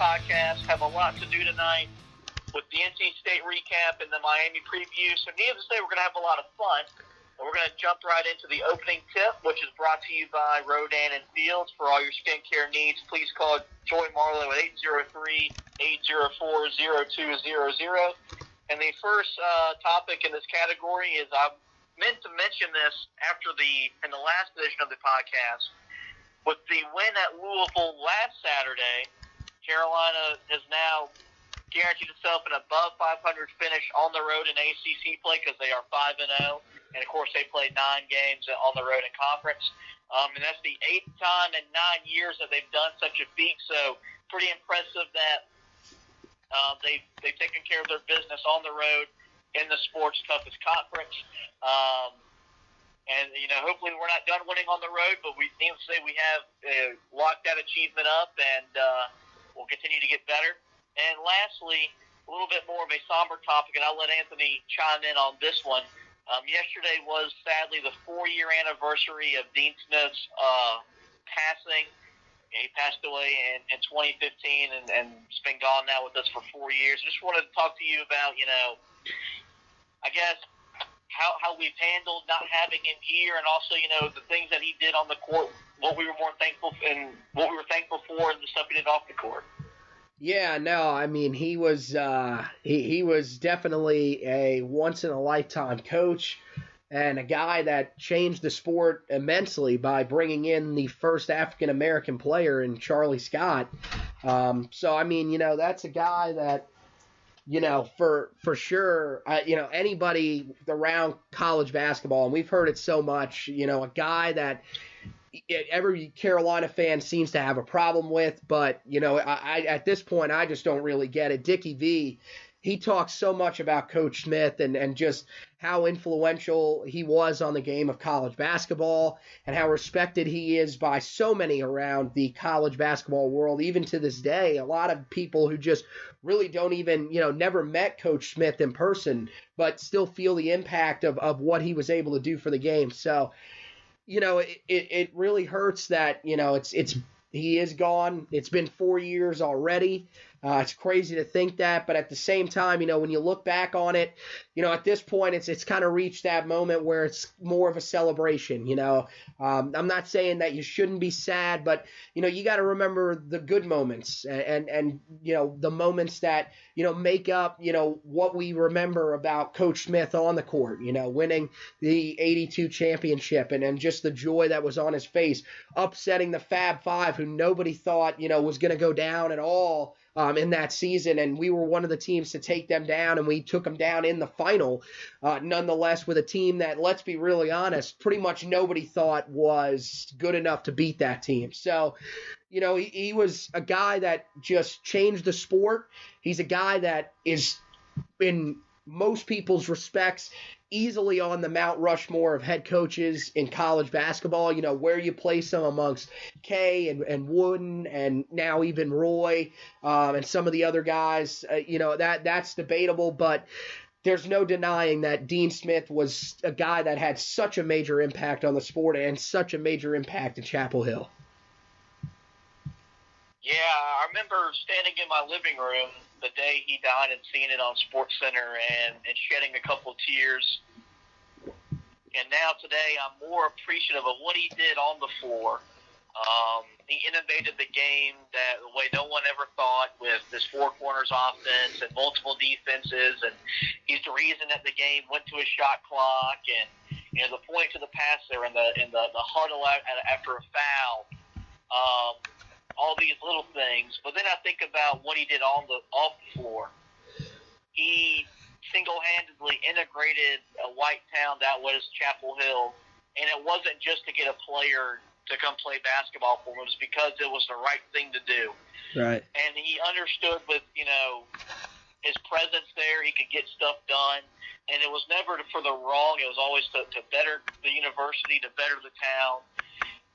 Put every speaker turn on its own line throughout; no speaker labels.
podcast. Have a lot to do tonight with the NC State recap and the Miami preview. So needless to say, we're going to have a lot of fun. And we're going to jump right into the opening tip, which is brought to you by Rodan and Fields. For all your skincare needs, please call Joy Marlowe at 803-804-0200. And the first topic in this category is I meant to mention this in the last edition of the podcast. With the win at Louisville last Saturday, Carolina has now guaranteed itself an above 500 finish on the road in ACC play because they are 5-0. And, of course, they played 9 games on the road in conference. And that's the 8th time in 9 years that they've done such a feat. So pretty impressive that they've taken care of their business on the road in the sport's toughest conference. And, hopefully we're not done winning on the road, but we need to say we have locked that achievement up, and we'll continue to get better. And lastly, a little bit more of a somber topic, and I'll let Anthony chime in on this one. Yesterday was sadly the 4-year anniversary of Dean Smith's passing. He passed away in 2015, and he's been gone now with us for 4 years. I just wanted to talk to you about, I guess, how we've handled not having him here, and also, the things that he did on the court, what we were thankful for, and the stuff he did off the court.
Yeah, no, I mean, he was he was definitely a once-in-a-lifetime coach and a guy that changed the sport immensely by bringing in the first African-American player in Charlie Scott. So, I mean, that's a guy that, for sure, anybody around college basketball, and we've heard it so much, a guy that every Carolina fan seems to have a problem with, but, I at this point, I just don't really get it. Dickie V, he talks so much about Coach Smith and just how influential he was on the game of college basketball and how respected he is by so many around the college basketball world. Even to this day, a lot of people who just really don't even, never met Coach Smith in person, but still feel the impact of what he was able to do for the game. So, it really hurts that, he is gone. It's been 4 years already. It's crazy to think that, but at the same time, when you look back on it, at this point, it's kind of reached that moment where it's more of a celebration. I'm not saying that you shouldn't be sad, but you got to remember the good moments and the moments that make up what we remember about Coach Smith on the court. Winning the '82 championship and just the joy that was on his face, upsetting the Fab Five, who nobody thought was going to go down at all. In that season, and we were one of the teams to take them down, and we took them down in the final, nonetheless, with a team that, let's be really honest, pretty much nobody thought was good enough to beat that team. So, he was a guy that just changed the sport. He's a guy that is, in most people's respects, easily on the Mount Rushmore of head coaches in college basketball, where you place them amongst Kay and Wooden and now even Roy and some of the other guys, that's debatable, but there's no denying that Dean Smith was a guy that had such a major impact on the sport and such a major impact in Chapel Hill.
Yeah, I remember standing in my living room the day he died and seeing it on SportsCenter and shedding a couple tears. And now today I'm more appreciative of what he did on the floor. He innovated the game the way no one ever thought, with this four corners offense and multiple defenses. And he's the reason that the game went to a shot clock. And the point to the passer and the huddle after a foul. All these little things. But then I think about what he did off the floor. He single-handedly integrated a white town that was Chapel Hill, and it wasn't just to get a player to come play basketball for him. It was because it was the right thing to do.
Right.
And he understood with, his presence there, he could get stuff done. And it was never for the wrong. It was always to better the university, to better the town.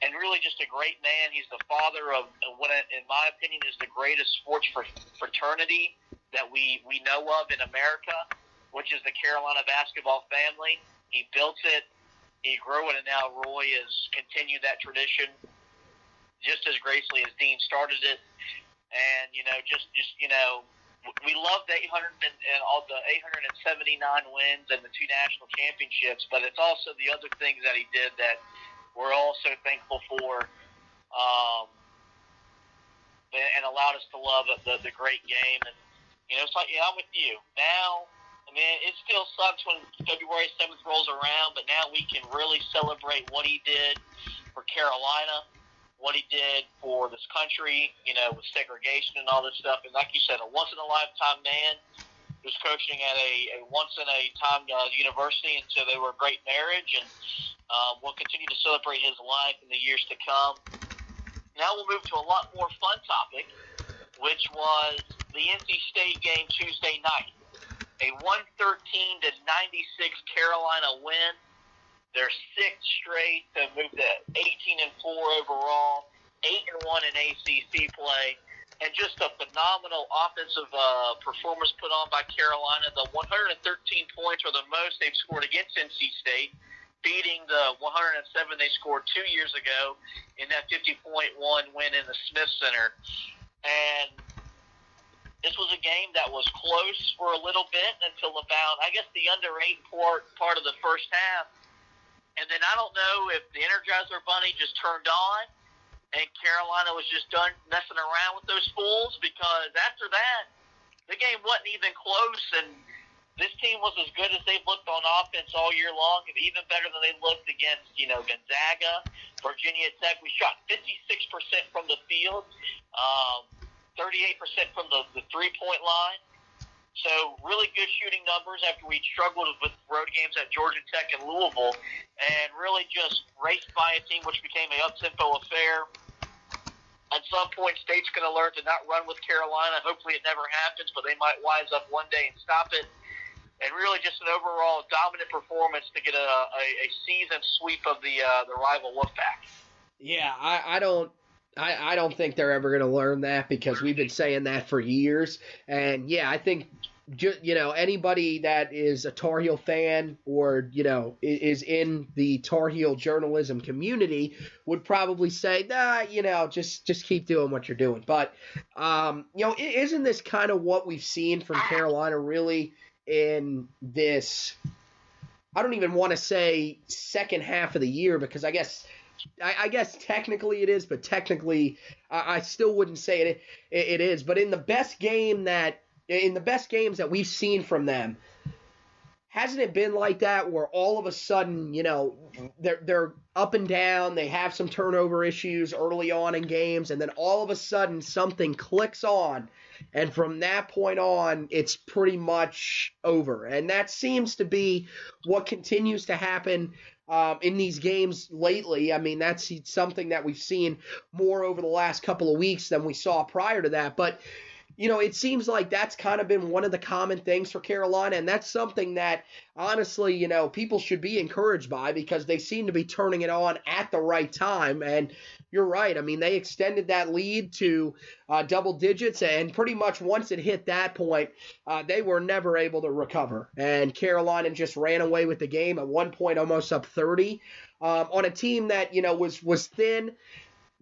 And really just a great man. He's the father of what, in my opinion, is the greatest sports fraternity that we know of in America, which is the Carolina basketball family. He built it, he grew it, and now Roy has continued that tradition just as gracefully as Dean started it. And, we love the 800 and all the 879 wins and the 2 national championships, but it's also the other things that he did that we're all so thankful for, and allowed us to love the great game. And, it's like, I'm with you. Now, it still sucks when February 7th rolls around, but now we can really celebrate what he did for Carolina, what he did for this country, with segregation and all this stuff. And like you said, a once-in-a-lifetime man who's coaching at a once-in-a-time university, and so they were a great marriage, and we'll continue to celebrate his life in the years to come. Now we'll move to a lot more fun topic, which was the NC State game Tuesday night. A 113-96 Carolina win. Their 6th straight to move to 18-4 overall, 8-1 in ACC play, and just a phenomenal offensive performance put on by Carolina. The 113 points are the most they've scored against NC State, beating the 107 they scored 2 years ago in that 50.1 win in the Smith Center. And this was a game that was close for a little bit until about, I guess, the under 8 part of the first half. And then I don't know if the Energizer Bunny just turned on and Carolina was just done messing around with those fools, because after that, the game wasn't even close, and this team was as good as they've looked on offense all year long, and even better than they looked against, Gonzaga, Virginia Tech. We shot 56% from the field, 38% from the three-point line. So really good shooting numbers after we struggled with road games at Georgia Tech and Louisville, and really just raced by a team which became an up-tempo affair. At some point, State's going to learn to not run with Carolina. Hopefully it never happens, but they might wise up one day and stop it. And really just an overall dominant performance to get a season sweep of the rival Wolfpack.
Yeah, I don't think they're ever going to learn that, because we've been saying that for years. And, yeah, I think, anybody that is a Tar Heel fan or, is in the Tar Heel journalism community would probably say, just keep doing what you're doing. But, isn't this kind of what we've seen from Carolina really in this, I don't even want to say second half of the year, because I guess technically it is, but technically I still wouldn't say it is. But in the best games that we've seen from them, hasn't it been like that, where all of a sudden, they're up and down, they have some turnover issues early on in games, and then all of a sudden something clicks on, and from that point on, it's pretty much over. And that seems to be what continues to happen in these games lately. I mean, that's something that we've seen more over the last couple of weeks than we saw prior to that. But, it seems like that's kind of been one of the common things for Carolina, and that's something that, honestly, people should be encouraged by, because they seem to be turning it on at the right time. And you're right. I mean, they extended that lead to double digits, and pretty much once it hit that point, they were never able to recover. And Carolina just ran away with the game at one point, almost up 30, on a team that, was thin.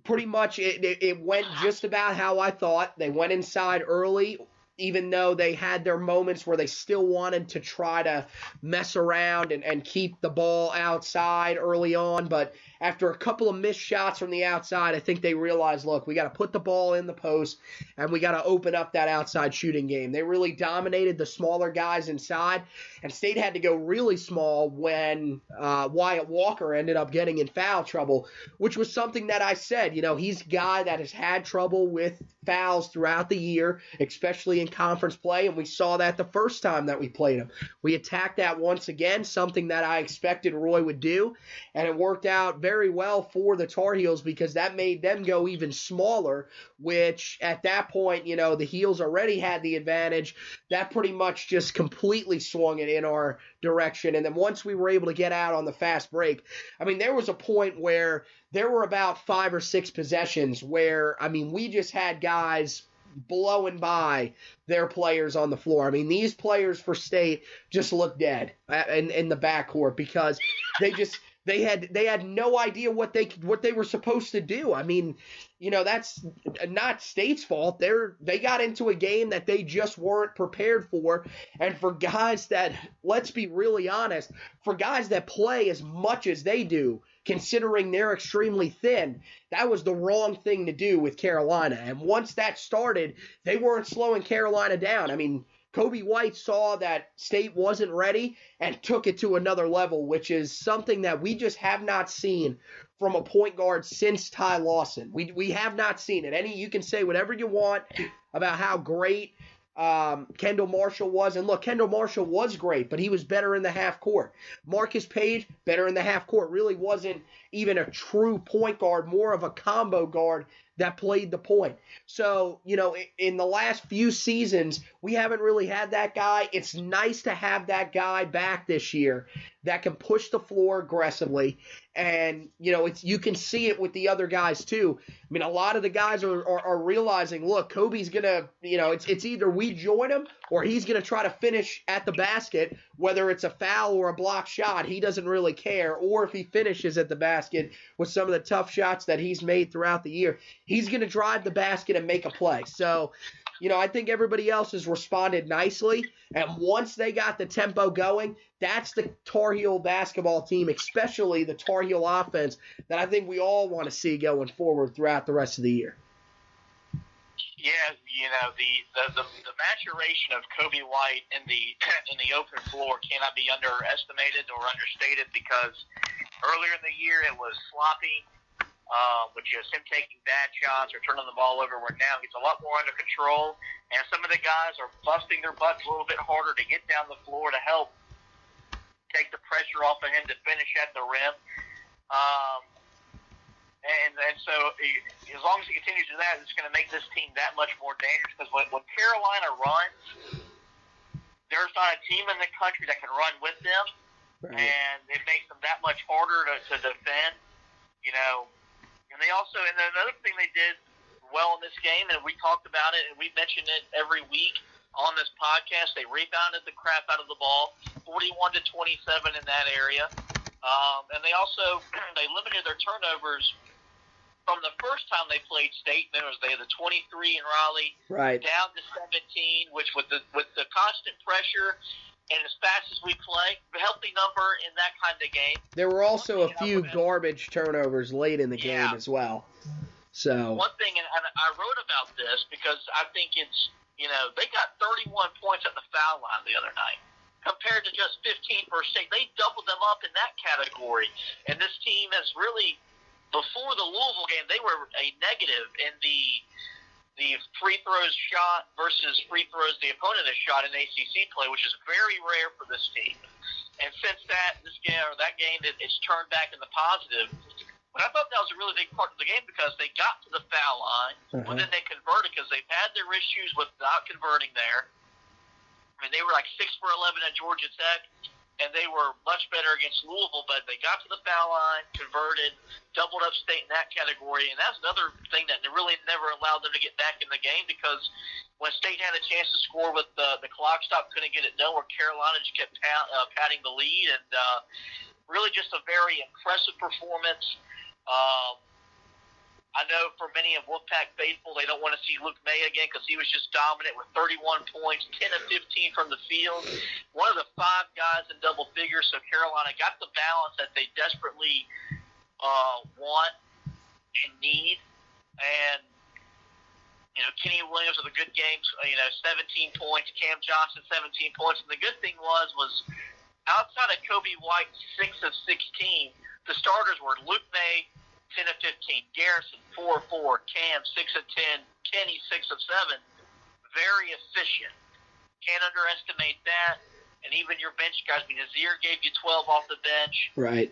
Pretty much it went just about how I thought. They went inside early, even though they had their moments where they still wanted to try to mess around and keep the ball outside early on. But after a couple of missed shots from the outside, I think they realized, look, we got to put the ball in the post, and we got to open up that outside shooting game. They really dominated the smaller guys inside, and State had to go really small when Wyatt Walker ended up getting in foul trouble, which was something that I said, he's a guy that has had trouble with fouls throughout the year, especially in conference play, and we saw that the first time that we played him. We attacked that once again, something that I expected Roy would do, and it worked out very well for the Tar Heels, because that made them go even smaller, which at that point, the Heels already had the advantage. That pretty much just completely swung it in our direction. And then once we were able to get out on the fast break, I mean, there was a point where there were about 5 or 6 possessions where, I mean, we just had guys blowing by their players on the floor. I mean, these players for State just looked dead in the backcourt, because They had no idea what they were supposed to do. I mean, that's not State's fault. They got into a game that they just weren't prepared for. And for guys that, let's be really honest, for guys that play as much as they do, considering they're extremely thin, that was the wrong thing to do with Carolina. And once that started, they weren't slowing Carolina down. I mean, Kobe White saw that State wasn't ready and took it to another level, which is something that we just have not seen from a point guard since Ty Lawson. We have not seen it. You can say whatever you want about how great Kendall Marshall was. And look, Kendall Marshall was great, but he was better in the half court. Marcus Page, better in the half court, really wasn't even a true point guard, more of a combo guard that played the point. So, in the last few seasons, we haven't really had that guy. It's nice to have that guy back this year that can push the floor aggressively. And, you can see it with the other guys too. I mean, a lot of the guys are realizing, look, Kobe's going to, it's either we join him or he's going to try to finish at the basket, whether it's a foul or a block shot. He doesn't really care. Or if he finishes at the basket with some of the tough shots that he's made throughout the year, he's going to drive the basket and make a play. So, I think everybody else has responded nicely. And once they got the tempo going, that's the Tar Heel basketball team, especially the Tar Heel offense, that I think we all want to see going forward throughout the rest of the year.
Yeah, the maturation of Kobe White in the open floor cannot be underestimated or understated, because earlier in the year it was sloppy, with just him taking bad shots or turning the ball over, where now he's a lot more under control, and some of the guys are busting their butts a little bit harder to get down the floor to help take the pressure off of him to finish at the rim. And so as long as he continues to do that, it's going to make this team that much more dangerous, because when Carolina runs, there's not a team in the country that can run with them, right. And it makes them that much harder to defend, And they also, and another thing they did well in this game, and we talked about it, and we mentioned it every week on this podcast, they rebounded the crap out of the ball, 41-27 in that area. And they also, they limited their turnovers from the first time they played State. Then they had the 23 in Raleigh,
right,
down to 17, which with the constant pressure and as fast as we play, a healthy number in that kind of game.
There were also a few garbage turnovers late in the game as well. So
one thing, and I wrote about this because I think it's, they got 31 points at the foul line the other night, compared to just 15 for State. They doubled them up in that category. And this team has really, before the Louisville game, they were a negative in the free throws shot versus free throws the opponent has shot in ACC play, which is very rare for this team. And since that game, it's turned back in the positive. But I thought that was a really big part of the game, because they got to the foul line, but then they converted, because they've had their issues with not converting there. I mean, they were like 6 for 11 at Georgia Tech, and they were much better against Louisville, but they got to the foul line, converted, doubled up State in that category, and that's another thing that really never allowed them to get back in the game, because when State had a chance to score with the clock stop, couldn't get it done, where Carolina just kept padding the lead, and really just a very impressive performance. I know for many of Wolfpack faithful, they don't want to see Luke May again, because he was just dominant with 31 points, 10 of 15 from the field. One of the 5 guys in double figures, so Carolina got the balance that they desperately want and need. And, Kenny Williams with a good game, 17 points, Cam Johnson 17 points. And the good thing was outside of Kobe White, 6 of 16, the starters were Luke May, 10 of 15, Garrison, 4 of 4, Cam, 6 of 10, Kenny, 6 of 7. Very efficient. Can't underestimate that. And even your bench guys, Nazir gave you 12 off the bench.
Right.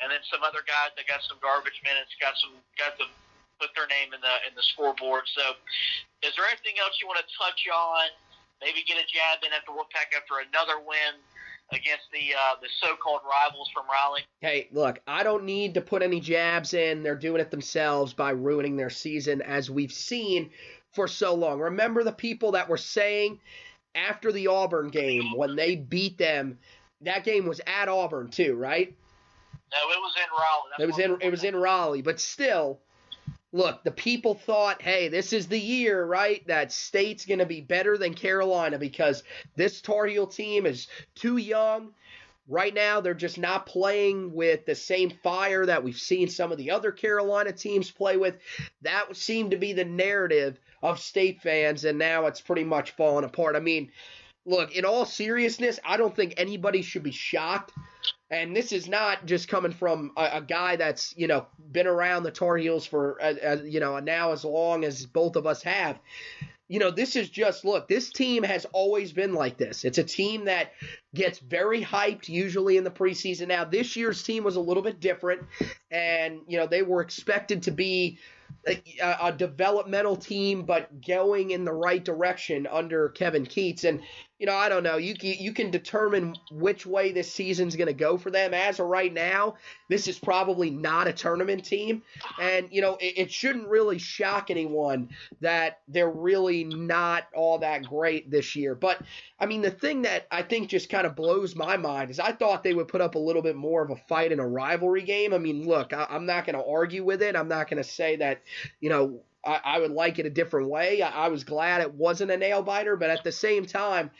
And then some other guys that got some garbage minutes, got to put their name in the scoreboard. So is there anything else you want to touch on? Maybe get a jab in after Wolfpack after another win against the so-called rivals from Raleigh?
Hey, look, I don't need to put any jabs in. They're doing it themselves by ruining their season, as we've seen for so long. Remember the people that were saying after the Auburn game, when they beat them, that game was at Auburn too, right?
No, it was in Raleigh.
It was in Raleigh, but still, look, the people thought, hey, this is the year, right, that State's going to be better than Carolina because this Tar Heel team is too young. Right now, they're just not playing with the same fire that we've seen some of the other Carolina teams play with. That seemed to be the narrative of State fans, and now it's pretty much falling apart. I mean, look, in all seriousness, I don't think anybody should be shocked. And this is not just coming from a guy that's, been around the Tar Heels for, now as long as both of us have. This is just, look, this team has always been like this. It's a team that gets very hyped usually in the preseason. Now, this year's team was a little bit different, and, they were expected to be a developmental team, but going in the right direction under Kevin Keatts. And, I don't know. You can determine which way this season's going to go for them. As of right now, this is probably not a tournament team. And, it shouldn't really shock anyone that they're really not all that great this year. But, I mean, the thing that I think just kind of blows my mind is I thought they would put up a little bit more of a fight in a rivalry game. I mean, look, I'm not going to argue with it. I'm not going to say that, I would like it a different way. I was glad it wasn't a nail-biter, but at the same time,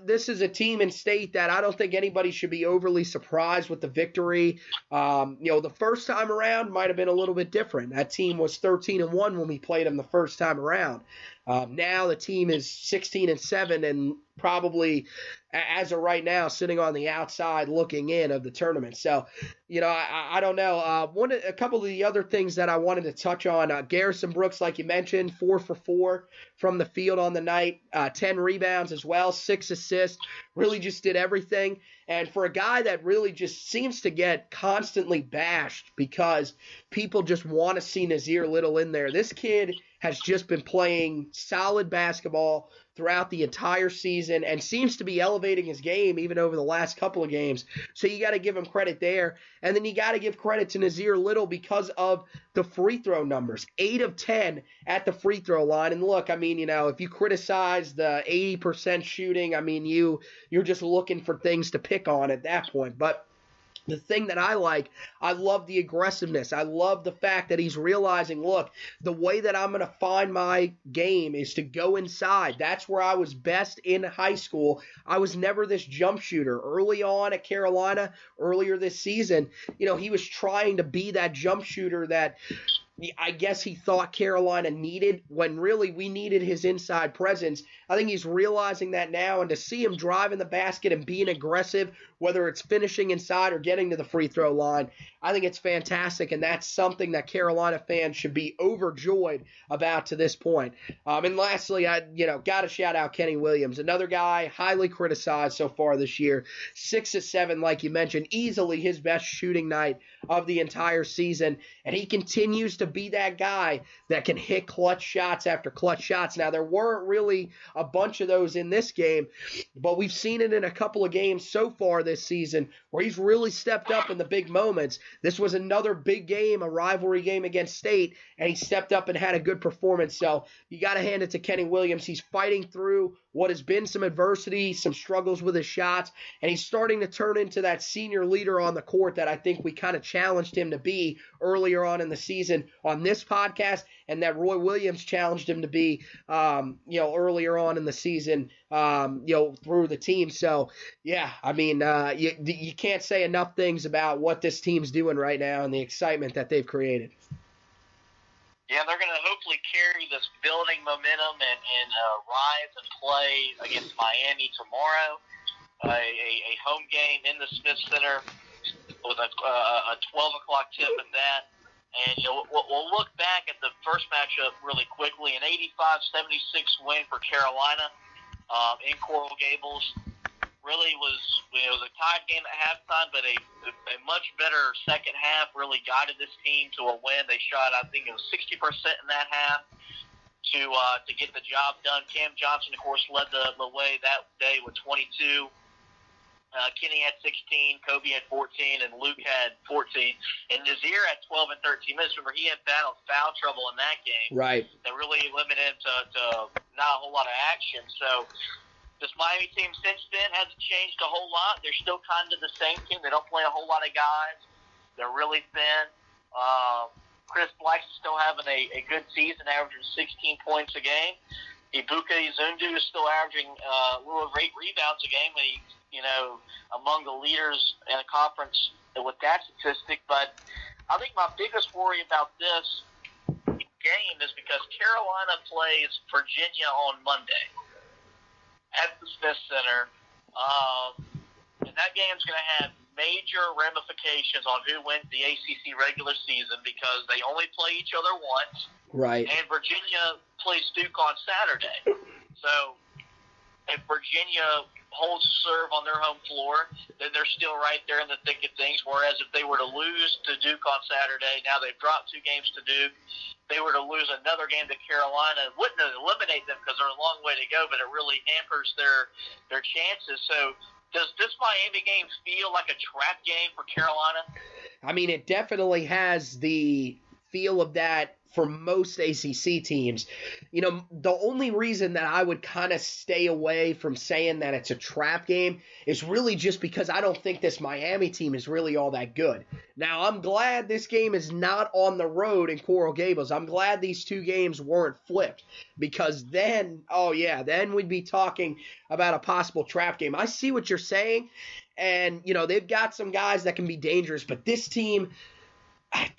this is a team in State that I don't think anybody should be overly surprised with the victory. The first time around might have been a little bit different. That team was 13-1 when we played them the first time around. Now the team is 16-7 and probably, as of right now, sitting on the outside looking in of the tournament. So, I don't know. A couple of the other things that I wanted to touch on, Garrison Brooks, like you mentioned, 4 for 4 from the field on the night, 10 rebounds as well, 6 assists, really just did everything. And for a guy that really just seems to get constantly bashed because people just want to see Nazir Little in there, this kid has just been playing solid basketball throughout the entire season and seems to be elevating his game even over the last couple of games. So you got to give him credit there. And then you got to give credit to Nazir Little because of the free throw numbers. 8 of 10 at the free throw line. And look, I mean, if you criticize the 80% shooting, I mean, you're just looking for things to pick on at that point. But the thing that I love the aggressiveness. I love the fact that he's realizing, look, the way that I'm going to find my game is to go inside. That's where I was best in high school. I was never this jump shooter. Early on at Carolina, earlier this season, he was trying to be that jump shooter that I guess he thought Carolina needed when really we needed his inside presence. I think he's realizing that now, and to see him driving the basket and being aggressive, whether it's finishing inside or getting to the free throw line, I think it's fantastic, and that's something that Carolina fans should be overjoyed about to this point. And lastly, I got to shout out Kenny Williams, another guy highly criticized so far this year. 6 of 7, like you mentioned, easily his best shooting night of the entire season, and he continues to be that guy that can hit clutch shots after clutch shots. Now, there weren't really a bunch of those in this game, but we've seen it in a couple of games so far this season where he's really stepped up in the big moments. This was another big game, a rivalry game against State, and he stepped up and had a good performance. So you got to hand it to Kenny Williams. He's fighting through what has been some adversity, some struggles with his shots, and he's starting to turn into that senior leader on the court that I think we kind of challenged him to be earlier on in the season on this podcast, and that Roy Williams challenged him to be, earlier on in the season, through the team. So, yeah, I mean, you can't say enough things about what this team's doing right now and the excitement that they've created.
Yeah, they're going to hopefully carry this building momentum and rise and play against Miami tomorrow. A home game in the Smith Center with a 12 o'clock tip at that. And we'll look back at the first matchup really quickly. An 85-76 win for Carolina in Coral Gables. Really was a tied game at halftime, but a much better second half really guided this team to a win. They shot, I think it was 60% in that half to get the job done. Cam Johnson, of course, led the way that day with 22. Kenny had 16, Kobe had 14, and Luke had 14. And Nazir had 12 and 13 minutes. Remember, he had battled foul trouble in that game.
Right.
That really limited him to not a whole lot of action. So this Miami team since then hasn't changed a whole lot. They're still kind of the same team. They don't play a whole lot of guys. They're really thin. Chris Black's still having a good season, averaging 16 points a game. Ibuka Izundu is still averaging a little over 8 rebounds a game, and he's, among the leaders in the conference with that statistic. But I think my biggest worry about this game is because Carolina plays Virginia on Monday at the Smith Center. And that game's going to have major ramifications on who wins the ACC regular season because they only play each other once.
Right.
And Virginia plays Duke on Saturday. So if Virginia holds serve on their home floor, then they're still right there in the thick of things. Whereas if they were to lose to Duke on Saturday, now they've dropped 2 games to Duke. They were to lose another game to Carolina, it wouldn't eliminate them because they're a long way to go, but it really hampers their chances. So does this Miami game feel like a trap game for Carolina?
I mean, it definitely has the feel of that for most ACC teams. The only reason that I would kind of stay away from saying that it's a trap game is really just because I don't think this Miami team is really all that good. Now, I'm glad this game is not on the road in Coral Gables. I'm glad these 2 games weren't flipped because then we'd be talking about a possible trap game. I see what you're saying, and, they've got some guys that can be dangerous, but this team,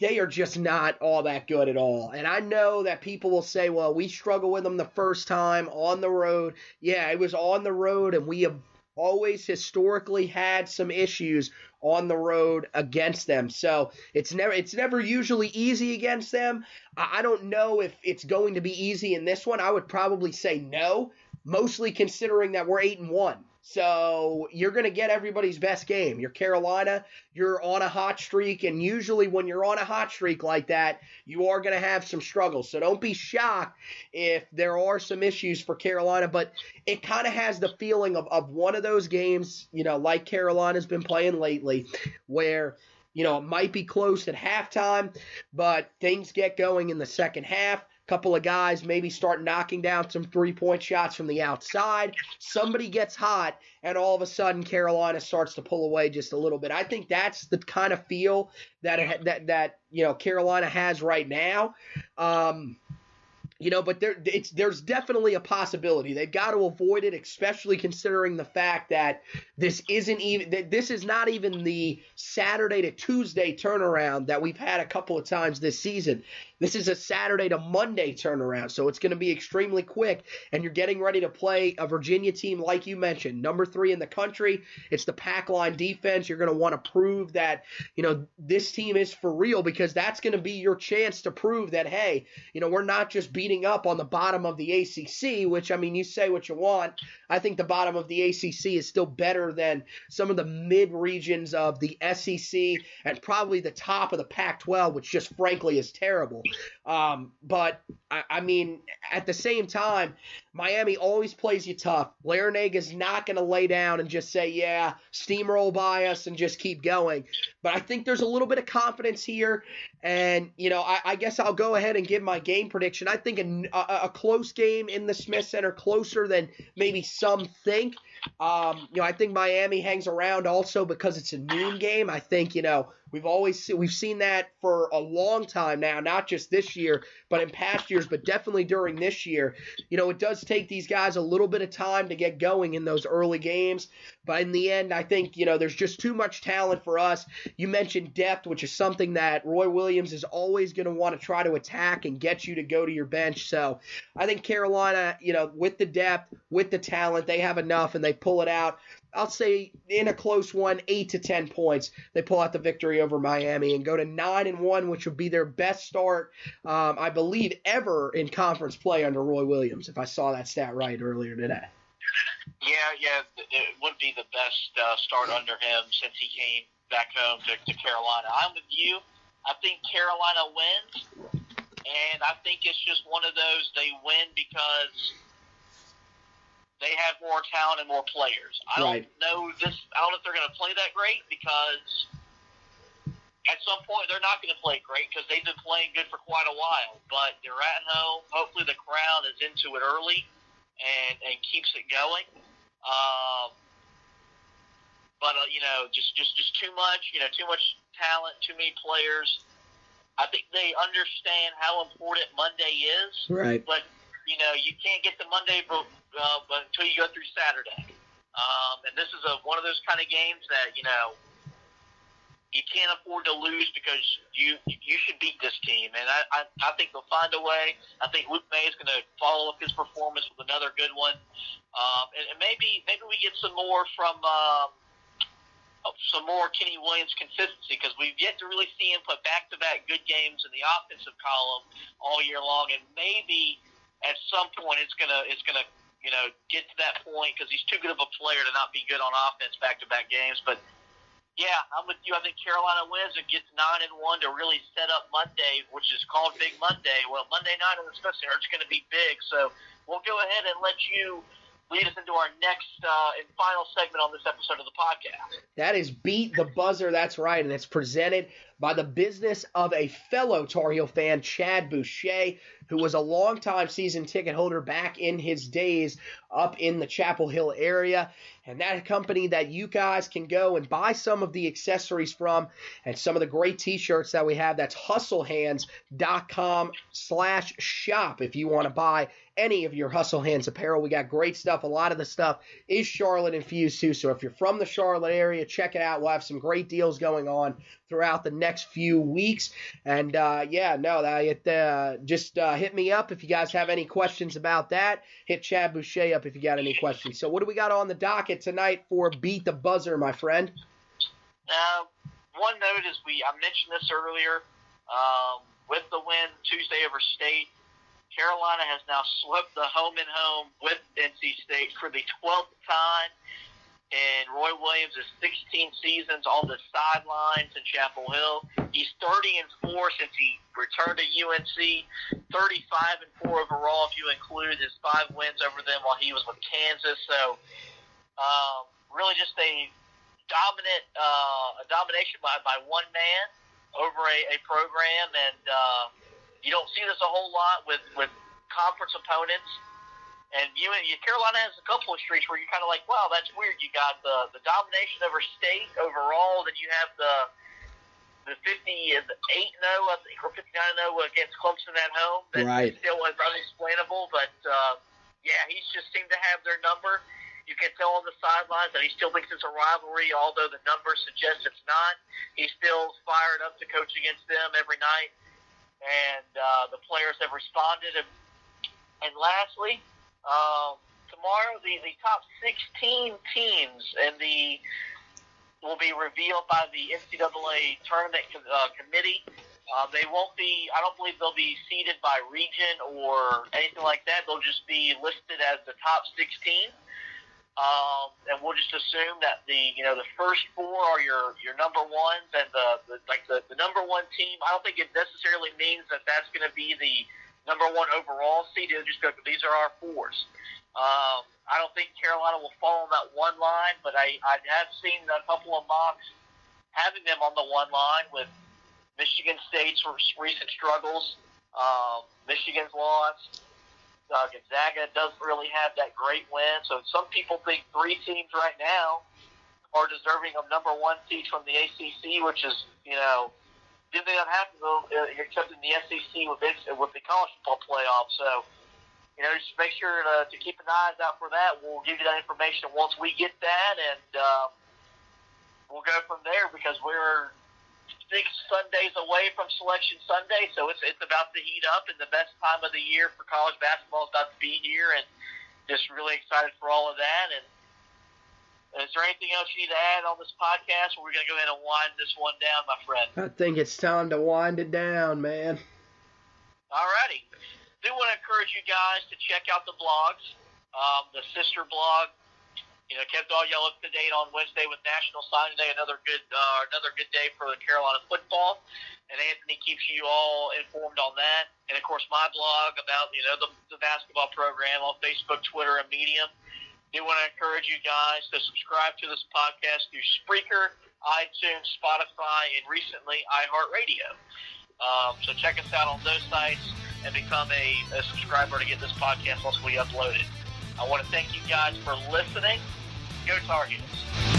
they are just not all that good at all. And I know that people will say, well, we struggled with them the first time on the road. Yeah, it was on the road, and we have always historically had some issues on the road against them. So it's never usually easy against them. I don't know if it's going to be easy in this one. I would probably say no, mostly considering that we're 8-1. So you're going to get everybody's best game. You're Carolina, you're on a hot streak, and usually when you're on a hot streak like that, you are going to have some struggles. So don't be shocked if there are some issues for Carolina, but it kind of has the feeling of one of those games, like Carolina's been playing lately, where it might be close at halftime, but things get going in the second half. Couple of guys maybe start knocking down some 3-point shots from the outside. Somebody gets hot, and all of a sudden Carolina starts to pull away just a little bit. I think that's the kind of feel that Carolina has right now. But there's definitely a possibility. They've got to avoid it, especially considering the fact that this is not even the Saturday to Tuesday turnaround that we've had a couple of times this season. This is a Saturday to Monday turnaround, so it's going to be extremely quick, and you're getting ready to play a Virginia team, like you mentioned, number 3 in the country. It's the pack line defense. You're going to want to prove that, this team is for real, because that's going to be your chance to prove that, hey, we're not just beating up on the bottom of the ACC, which, I mean, you say what you want. I think the bottom of the ACC is still better than some of the mid-regions of the SEC and probably the top of the Pac-12, which just frankly is terrible. But I mean, at the same time, Miami always plays you tough. Larrañaga's not going to lay down and just say, yeah, steamroll by us and just keep going. But I think there's a little bit of confidence here. And, I guess I'll go ahead and give my game prediction. I think a close game in the Smith Center, closer than maybe some think. I think Miami hangs around also because it's a noon game. I think, we've seen that for a long time now, not just this year, but in past years, but definitely during this year. It does take these guys a little bit of time to get going in those early games. But in the end, I think, there's just too much talent for us. You mentioned depth, which is something that Roy Williams is always going to want to try to attack and get you to go to your bench. So I think Carolina, with the depth, with the talent, they have enough and they pull it out. I'll say in a close one, 8 to 10 points. They pull out the victory over Miami and go to 9-1, which would be their best start, I believe, ever in conference play under Roy Williams, if I saw that stat right earlier today.
Yeah, it would be the best start under him since he came back home to Carolina. I'm with you. I think Carolina wins, and I think it's just one of those they win because they have more talent and more players. I don't know if they're going to play that great because at some point they're not going to play great because they've been playing good for quite a while. But they're at home. Hopefully the crowd is into it early and keeps it going. but just too much. Too much talent, too many players. I think they understand how important Monday is.
Right.
But you can't get to Monday until you go through Saturday. And this is one of those kind of games that you can't afford to lose because you should beat this team. And I think they'll find a way. I think Luke May is going to follow up his performance with another good one. And maybe we get some more from some more Kenny Williams consistency, because we've yet to really see him put back-to-back good games in the offensive column all year long. And maybe at some point it's gonna get to that point, because he's too good of a player to not be good on offense back-to-back games. But yeah, I'm with you. I think Carolina wins and gets 9-1 to really set up Monday, which is called Big Monday. Well, Monday night in the Smith Center is going to be big. So we'll go ahead and let you lead us into our next and final segment on this episode of the podcast.
That is Beat the Buzzer. That's right, and it's presented by the business of a fellow Tar Heel fan, Chad Boucher, who was a longtime season ticket holder back in his days up in the Chapel Hill area. And that company that you guys can go and buy some of the accessories from and some of the great T-shirts that we have. That's hustlehands.com/shop if you want to buy any of your Hustle Hands apparel. We got great stuff. A lot of the stuff is Charlotte infused too. So if you're from the Charlotte area, check it out. We'll have some great deals going on throughout the next few weeks. And just hit me up if you guys have any questions about that. Hit Chad Boucher up if you got any questions. So what do we got on the docket tonight for Beat the Buzzer, my friend?
One note is I mentioned this earlier, with the win Tuesday over State, Carolina has now swept the home-and-home with NC State for the 12th time in Roy Williams' 16 seasons on the sidelines in Chapel Hill. He's 30-4 since he returned to UNC, 35-4 overall if you include his 5 wins over them while he was with Kansas. So really just a domination by one man over a program, and you don't see this a whole lot with conference opponents. And Carolina has a couple of streaks where you're kind of like, wow, that's weird. You got the domination over State overall, then you have the 58-0, I think, or 59-0 against Clemson at home. That
right.
Still was unexplainable, but he just seemed to have their number. You can tell on the sidelines that he still thinks it's a rivalry, although the numbers suggest it's not. He's still fired up to coach against them every night, and the players have responded. And lastly, tomorrow the top 16 teams will be revealed by the NCAA tournament committee. They won't be. I don't believe they'll be seeded by region or anything like that. They'll just be listed as the top 16. And we'll just assume that the first 4 are your number ones, and the number 1 team. I don't think it necessarily means that that's going to be the number 1 overall seed. It'll just go, these are our 4s. I don't think Carolina will fall on that one line, but I have seen a couple of mocks having them on the one line with Michigan State's recent struggles. Michigan's loss. Gonzaga doesn't really have that great win, so some people think 3 teams right now are deserving of number 1 seeds from the ACC, which is, didn't think that happen except in the SEC with the college football playoff. So, just make sure to keep an eye out for that. We'll give you that information once we get that, and we'll go from there, because we're 6 Sundays away from Selection Sunday, so it's about to heat up, and the best time of the year for college basketball is about to be here, and just really excited for all of that. And is there anything else you need to add on this podcast, or we're going to go ahead and wind this one down, my friend?
I think it's time to wind it down, man.
All righty. Do want to encourage you guys to check out the blogs, the sister blog. Kept all y'all up to date on Wednesday with National Signing Day. Another good day for the Carolina football, and Anthony keeps you all informed on that. And of course, my blog about the basketball program on Facebook, Twitter, and Medium. Do want to encourage you guys to subscribe to this podcast through Spreaker, iTunes, Spotify, and recently iHeartRadio. So check us out on those sites and become a subscriber to get this podcast once we upload it. I want to thank you guys for listening. Go Tar Heels.